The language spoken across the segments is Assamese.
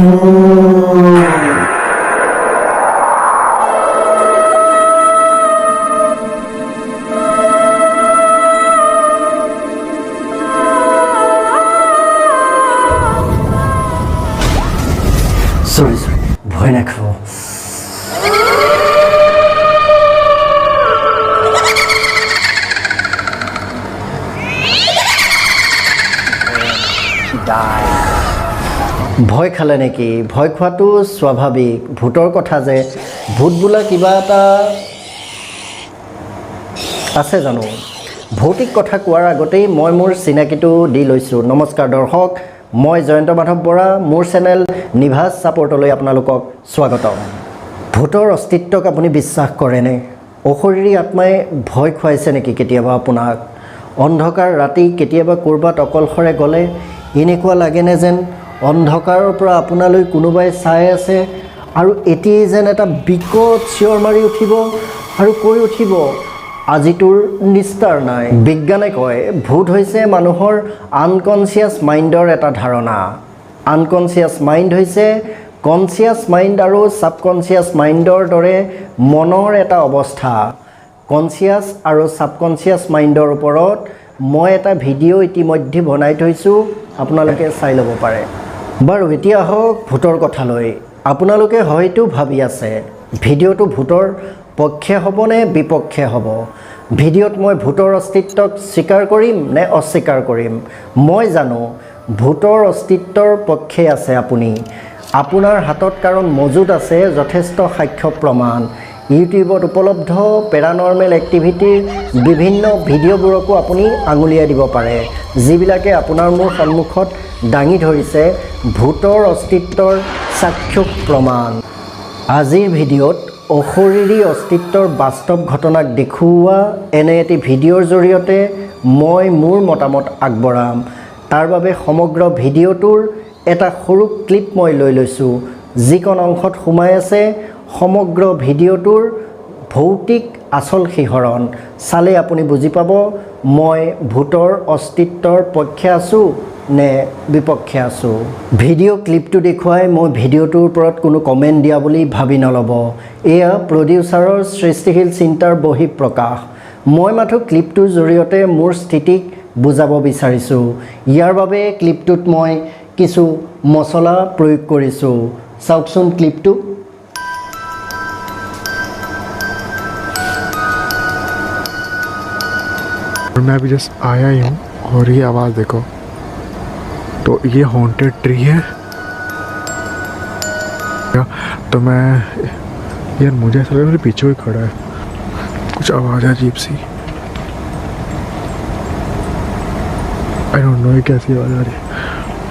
সৰি সৰি, ভয় না খাবো। ভয় খালে নেকি? ভয় খোৱাটো স্বাভাৱিক। ভূতৰ কথা যে, ভূত বোলা কিবা এটা আছে জানো? ভৌতিক কথা কোৱাৰ আগতেই মই মোৰ চিনাকিটো দি লৈছোঁ। নমস্কাৰ দৰ্শক, মই জয়ন্ত মাধৱ বৰা, মোৰ চেনেল নিভাজ ছাপোৰ্টলৈ আপোনালোকক স্বাগতম। ভূতৰ অস্তিত্বক আপুনি বিশ্বাস কৰেনে? অশৰীৰী আত্মাই ভয় খুৱাইছে নেকি কেতিয়াবা আপোনাক? অন্ধকাৰ ৰাতি কেতিয়াবা ক'ৰবাত অকলশৰে গ'লে এনেকুৱা লাগেনে যেন অন্ধকাৰৰ পৰা আপোনালৈ কোনোবাই চাই আছে আৰু এতিয়াই যেন এটা বিকট চিঞৰ মাৰি উঠিব আৰু কৈ উঠিব, আজিটোৰ নিস্তাৰ নাই। বিজ্ঞানে কয় ভূত হৈছে মানুহৰ আনকনচিয়াছ মাইণ্ডৰ এটা ধাৰণা। আনকনচিয়াছ মাইণ্ড হৈছে কনচিয়াছ মাইণ্ড আৰু ছাবকনচিয়াছ মাইণ্ডৰ দৰে মনৰ এটা অৱস্থা। কনচিয়াছ আৰু ছাবকনচিয়াছ মাইণ্ডৰ ওপৰত মই এটা ভিডিঅ' ইতিমধ্যে বনাই থৈছোঁ, আপোনালোকে চাই ল'ব পাৰে। বাৰু এতিয়া আহক ভূতৰ কথালৈ। আপোনালোকে হয়তো ভাবি আছে ভিডিঅ'টো ভূতৰ পক্ষে হ'বনে বিপক্ষে হ'ব? ভিডিঅ'ত মই ভূতৰ অস্তিত্বক স্বীকাৰ কৰিম নে অস্বীকাৰ কৰিম? মই জানো ভূতৰ অস্তিত্বৰ পক্ষে আছে আপুনি। আপোনাৰ হাতত কাৰণ মজুত আছে যথেষ্ট সাক্ষ্য প্ৰমাণ। ইউটিউবত উপলব্ধ পেৰানৰ্মেল এক্টিভিটিৰ বিভিন্ন ভিডিঅ'বোৰকো আপুনি আঙুলিয়াই দিব পাৰে, যিবিলাকে আপোনাৰ মোৰ সন্মুখত দাঙি ধৰিছে ভূতৰ অস্তিত্বৰ চাক্ষুষ প্ৰমাণ। আজিৰ ভিডিঅ'ত অশৰীৰী অস্তিত্বৰ বাস্তৱ ঘটনাক দেখুওৱা এনে এটি ভিডিঅ'ৰ জৰিয়তে মই মোৰ মতামত আগবঢ়াম। তাৰ বাবে সমগ্ৰ ভিডিঅ'টোৰ এটা সৰু ক্লিপ মই লৈ লৈছোঁ, যিকণ অংশত সোমাই আছে সমগ্ৰ ভিডিঅ'টোৰ ভৌতিক আচল শিহৰণ। চালে আপুনি বুজি পাব মই ভূতৰ অস্তিত্বৰ পক্ষে আছোঁ নে বিপক্ষে আছোঁ। ভিডিঅ' ক্লিপটো দেখুৱাই মই ভিডিঅ'টোৰ ওপৰত কোনো কমেণ্ট দিয়া বুলি ভাবি নল'ব। এয়া প্ৰডিউচাৰৰ সৃষ্টিশীল চিন্তাৰ বহিঃপ্ৰকাশ। মই মাথো ক্লিপটোৰ জৰিয়তে মোৰ স্থিতিক বুজাব বিচাৰিছোঁ। ইয়াৰ বাবে ক্লিপটোত মই কিছু মচলা প্ৰয়োগ কৰিছোঁ। চাওকচোন ক্লিপটো। मैं अभी जस्ट आया ही हूँ और ये आवाज़ देखो, तो ये हॉन्टेड ट्री है। तो मैं यार मुझे ऐसा लगा मेरे पीछे कोई खड़ा है, कुछ आवाज़ है अजीब सी। आई डोंट नो ये कैसी आवाज़ आ रही है,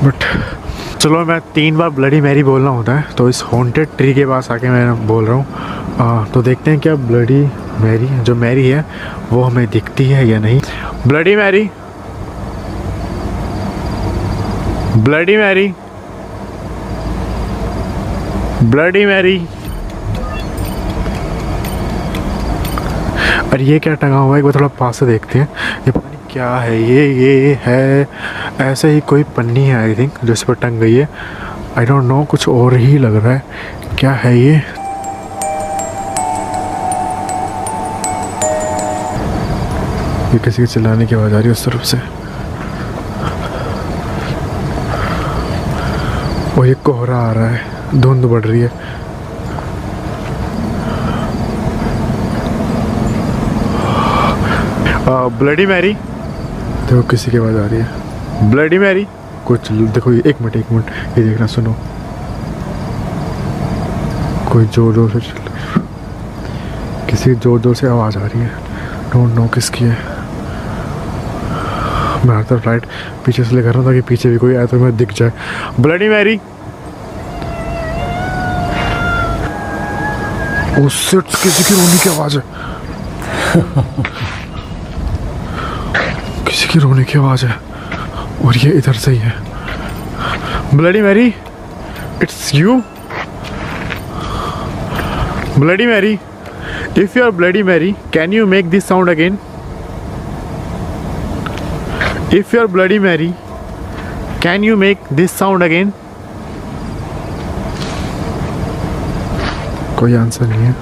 बट चलो मैं 3 बार ब्लडी मैरी बोलना होता है, तो इस हॉन्टेड ट्री के पास आके मैं बोल रहा हूँ। तो देखते हैं क्या ब्लडी मैरी जो मैरी है वो हमें दिखती है या नहीं। Bloody Mary, bloody Mary, bloody Mary. अरे ये क्या टंगा हुआ है, एक बार थोड़ा पास से देखते हैं। ये पता नहीं क्या है, ये है ऐसे ही कोई पन्नी है आई थिंक जो इस पर टंग गई है। आई डोंट नो, कुछ और ही लग रहा है। क्या है ये? ये किसी के चिल्लाने की आवाज़ आ रही है उस तरफ से, और ये कोहरा आ रहा है, धुंध बढ़ रही है। ब्लडी मैरी, देखो किसी की आवाज़ आ रही है। ब्लडी मैरी, कुछ देखो। एक मिनट ये देखना, सुनो, कोई जोर जोर से किसी जोर जोर से आवाज़ आ रही है। डोंट नो किसकी है। मैं हर तरफ राइट पीछे से ले कर रहा था कि पीछे भी कोई आए तो मैं दिख जाए। ब्लडी मैरी, उससे किसी की रोने की आवाज़ है। किसी की रोने की आवाज़ है और ये इधर से ही है। Bloody Mary, it's you. Bloody Mary, if you are bloody Mary, can you make this sound again? If you are Bloody Mary, can you make this sound again? कोई आंसर नहीं है।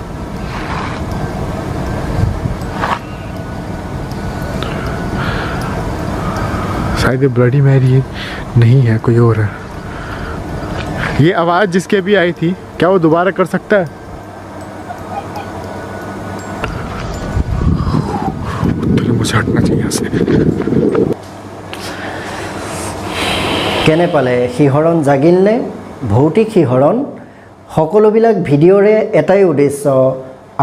शायद ये ब्लडी मैरी नहीं है, कोई और है। ये आवाज़ जिसके भी आई थी, क्या वो दोबारा कर सकता है? तो मुझे हटना चाहिए यहाँ से। কেনে পালে শিহৰণ জাগিলনে? ভৌতিক শিহৰণ। সকলোবিলাক ভিডিঅ'ৰে এটাই উদ্দেশ্য,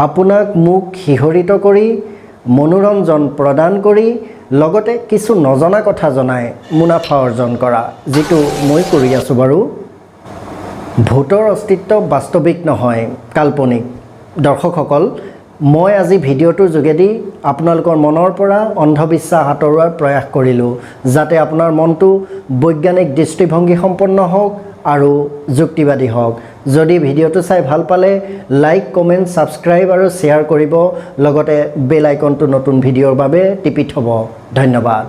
আপোনাক মোক শিহৰিত কৰি মনোৰঞ্জন প্ৰদান কৰি লগতে কিছু নজনা কথা জনাই মুনাফা অৰ্জন কৰা, যিটো মই কৰি আছোঁ বাৰু। ভূতৰ অস্তিত্ব বাস্তৱিক নহয়, কাল্পনিক। দৰ্শকসকল, মই আজি ভিডিঅ'টোৰ যোগেদি আপোনালোকৰ মনৰ পৰা অন্ধবিশ্বাস আঁতৰোৱাৰ প্ৰয়াস কৰিলোঁ, যাতে আপোনাৰ মনটো বৈজ্ঞানিক দৃষ্টিভংগী সম্পন্ন হওক আৰু যুক্তিবাদী হওক। যদি ভিডিঅ'টো চাই ভাল পালে লাইক, কমেণ্ট, ছাবস্ক্ৰাইব আৰু শ্বেয়াৰ কৰিব, লগতে বেল আইকনটো নতুন ভিডিঅ'ৰ বাবে টিপি থ'ব। ধন্যবাদ।